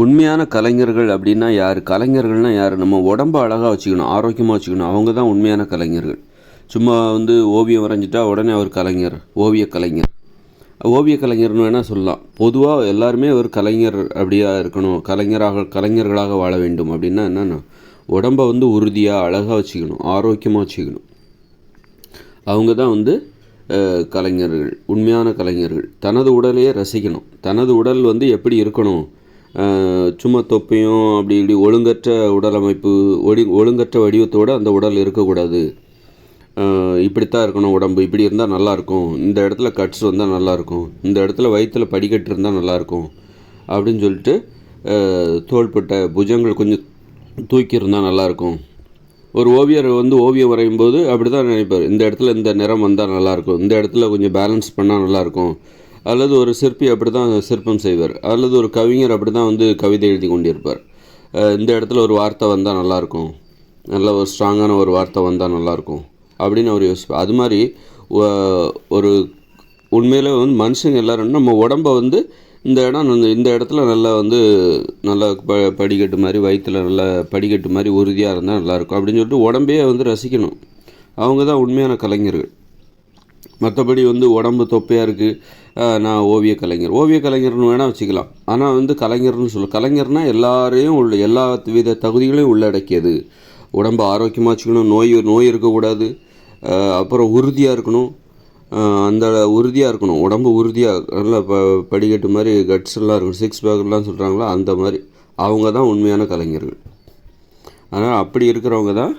உண்மையான கலைஞர்கள் அப்படின்னா யார்? கலைஞர்கள்னால் யார்? நம்ம உடம்ப அழகாக வச்சுக்கணும், ஆரோக்கியமாக வச்சுக்கணும். அவங்க தான் உண்மையான கலைஞர்கள். சும்மா ஓவியம் வரைஞ்சிட்டா உடனே அவர் கலைஞர், ஓவிய கலைஞர். ஓவிய கலைஞர்னு வேணால் சொல்லலாம். பொதுவாக எல்லாருமே ஒரு கலைஞர் அப்படியா இருக்கணும், கலைஞர்களாக வாழ வேண்டும் அப்படின்னா என்னென்னா, உடம்பை உறுதியாக அழகாக வச்சுக்கணும், ஆரோக்கியமாக வச்சுக்கணும். அவங்க தான் கலைஞர்கள், உண்மையான கலைஞர்கள். தனது உடலையே ரசிக்கணும். தனது உடல் எப்படி இருக்கணும், சும்மா தொப்பையும் அப்படி இப்படி ஒழுங்கற்ற உடலமைப்பு, ஒழுங்கற்ற வடிவத்தோடு அந்த உடல் இருக்கக்கூடாது. இப்படித்தான் இருக்கணும் உடம்பு, இப்படி இருந்தால் நல்லாயிருக்கும், இந்த இடத்துல கட்ஸ் வந்தால் நல்லாயிருக்கும், இந்த இடத்துல வயிற்றில் படிக்கட்டு இருந்தால் நல்லாயிருக்கும் அப்படின்னு சொல்லிட்டு, தோள்பட்ட புஜங்கள் கொஞ்சம் தூக்கி இருந்தால் நல்லாயிருக்கும். ஒரு ஓவியர் ஓவியம் வரையும் போது அப்படி தான் நினைப்பார், இந்த இடத்துல இந்த நிறம் வந்தால் நல்லாயிருக்கும், இந்த இடத்துல கொஞ்சம் பேலன்ஸ் பண்ணால் நல்லாயிருக்கும். அல்லது ஒரு சிற்பி அப்படி தான் சிற்பம் செய்வார். அல்லது ஒரு கவிஞர் அப்படி தான் கவிதை எழுதி கொண்டிருப்பார். இந்த இடத்துல ஒரு வார்த்தை வந்தால் நல்லாயிருக்கும், நல்ல ஒரு ஸ்ட்ராங்கான ஒரு வார்த்தை வந்தால் நல்லாயிருக்கும் அப்படின்னு அவர் யோசிப்பார். அது மாதிரி ஒரு உண்மையிலே மனுஷங்க எல்லோரும் நம்ம உடம்பை இந்த இடம் இந்த இடத்துல நல்லா நல்லா படிக்கட்டு மாதிரி, வயிற்றில் நல்லா படிக்கட்டு மாதிரி உறுதியாக இருந்தால் நல்லாயிருக்கும் அப்படின்னு சொல்லிட்டு உடம்பையே ரசிக்கணும். அவங்க தான் உண்மையான கலைஞர்கள். மற்றபடி உடம்பு தொப்பையாக இருக்குது, நான் ஓவிய கலைஞர்னு வேணால் வச்சுக்கலாம். ஆனால் கலைஞர்னு கலைஞர்னால் எல்லாரையும் எல்லா வித தகுதிகளையும் உள்ளடக்கியது. உடம்பை ஆரோக்கியமாக வச்சுக்கணும், நோய் இருக்கக்கூடாது, அப்புறம் உறுதியாக இருக்கணும். அந்த உறுதியாக இருக்கணும், உடம்பு உறுதியாக நல்லா படிக்கட்டு மாதிரி கட்ஸ் எல்லாம் இருக்கணும், சிக்ஸ் பேக்லாம் சொல்கிறாங்களா அந்த மாதிரி. அவங்க தான் உண்மையான கலைஞர்கள். அதனால் அப்படி இருக்கிறவங்க தான்.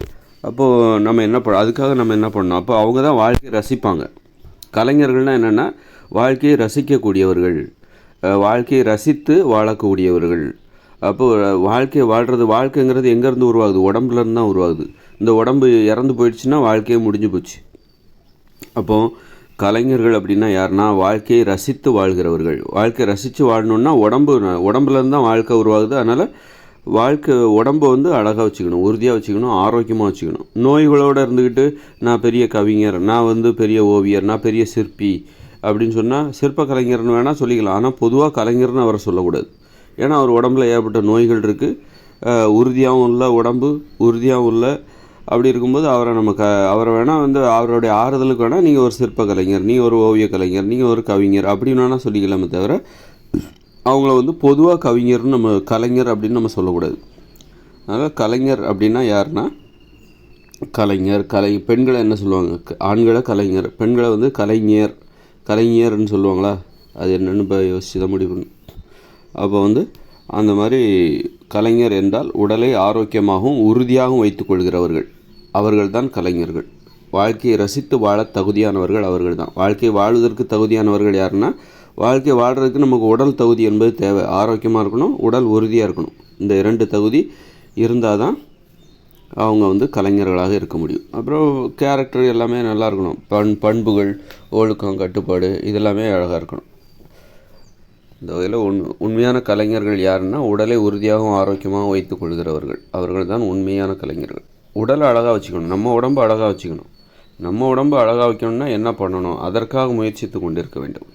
அப்போது நம்ம அதுக்காக நம்ம என்ன பண்ணணும், அப்போ அவங்க தான் வாழ்க்கையை ரசிப்பாங்க. கலைஞர்கள்னால் என்னென்னா, வாழ்க்கையை ரசிக்கக்கூடியவர்கள், வாழ்க்கையை ரசித்து வாழக்கூடியவர்கள். அப்போது வாழ்க்கைங்கிறது எங்கேருந்து உருவாகுது? உடம்புலேருந்து தான் உருவாகுது. இந்த உடம்பு இறந்து போயிடுச்சுன்னா வாழ்க்கையே முடிஞ்சு போச்சு. அப்போது கலைஞர்கள் அப்படின்னா யாருன்னா, வாழ்க்கையை ரசித்து வாழ்கிறவர்கள். வாழ்க்கையை ரசித்து வாழணுன்னா உடம்புலேருந்து தான் வாழ்க்கை உருவாகுது. அதனால் உடம்பை அழகாக வச்சுக்கணும், உறுதியாக வச்சுக்கணும், ஆரோக்கியமாக வச்சுக்கணும். நோய்களோடு இருந்துக்கிட்டு நான் பெரிய கவிஞர், நான் பெரிய ஓவியர், நான் பெரிய சிற்பி அப்படின்னு சொன்னால் சிற்ப கலைஞர்னு வேணால் சொல்லிக்கலாம். ஆனால் பொதுவாக கலைஞர்னு அவரை சொல்லக்கூடாது. ஏன்னா அவர் உடம்புல ஏற்பட்ட நோய்கள் இருக்குது. உறுதியாகவும் இல்லை, உடம்பு உறுதியாகவும் இல்லை. அப்படி இருக்கும்போது அவரை வேணால் அவருடைய ஆறுதலுக்கு வேணால் நீங்கள் ஒரு சிற்ப கலைஞர், நீங்கள் ஒரு ஓவிய கலைஞர், நீங்கள் ஒரு கவிஞர் அப்படின்னு வேணால் சொல்லிக்கலாமே தவிர, அவங்கள பொதுவாக கவிஞர்னு கலைஞர் அப்படின்னு நம்ம சொல்லக்கூடாது. அதனால் கலைஞர் அப்படின்னா யாருன்னா, கலைஞர் பெண்களை என்ன சொல்லுவாங்க? ஆண்களை கலைஞர், பெண்களை கலைஞர்னு சொல்லுவாங்களா? அது என்னென்னு இப்போ யோசிச்சு தான் முடிவு பண்ணணும். அப்போ அந்த மாதிரி கலைஞர் என்றால் உடலை ஆரோக்கியமாகவும் உறுதியாகவும் வைத்துக் கொள்கிறவர்கள், அவர்கள்தான் கலைஞர்கள். வாழ்க்கையை ரசித்து வாழ தகுதியானவர்கள் அவர்கள் தான். வாழ்க்கையை வாழ்வதற்கு தகுதியானவர்கள் யாருன்னா, வாழ்க்கை வாழ்கிறதுக்கு நமக்கு உடல் தகுதி என்பது தேவை. ஆரோக்கியமாக இருக்கணும், உடல் உறுதியாக இருக்கணும். இந்த 2 தகுதி இருந்தால் தான் அவங்க கலைஞர்களாக இருக்க முடியும். அப்புறம் கேரக்டர் எல்லாமே நல்லா இருக்கணும். பண்புகள், ஒழுக்கம், கட்டுப்பாடு இதெல்லாமே அழகாக இருக்கணும். இந்த வகையில் உண்மையான கலைஞர்கள் யாருன்னா, உடலை உறுதியாகவும் ஆரோக்கியமாகவும் வைத்துக் கொள்கிறவர்கள், அவர்கள் தான் உண்மையான கலைஞர்கள். உடலை அழகாக வச்சுக்கணும், நம்ம உடம்பு அழகாக வச்சுக்கணும். நம்ம உடம்பு அழகாக வைக்கணும்னா என்ன பண்ணணும்? அதற்காக முயற்சித்து கொண்டிருக்க வேண்டும்.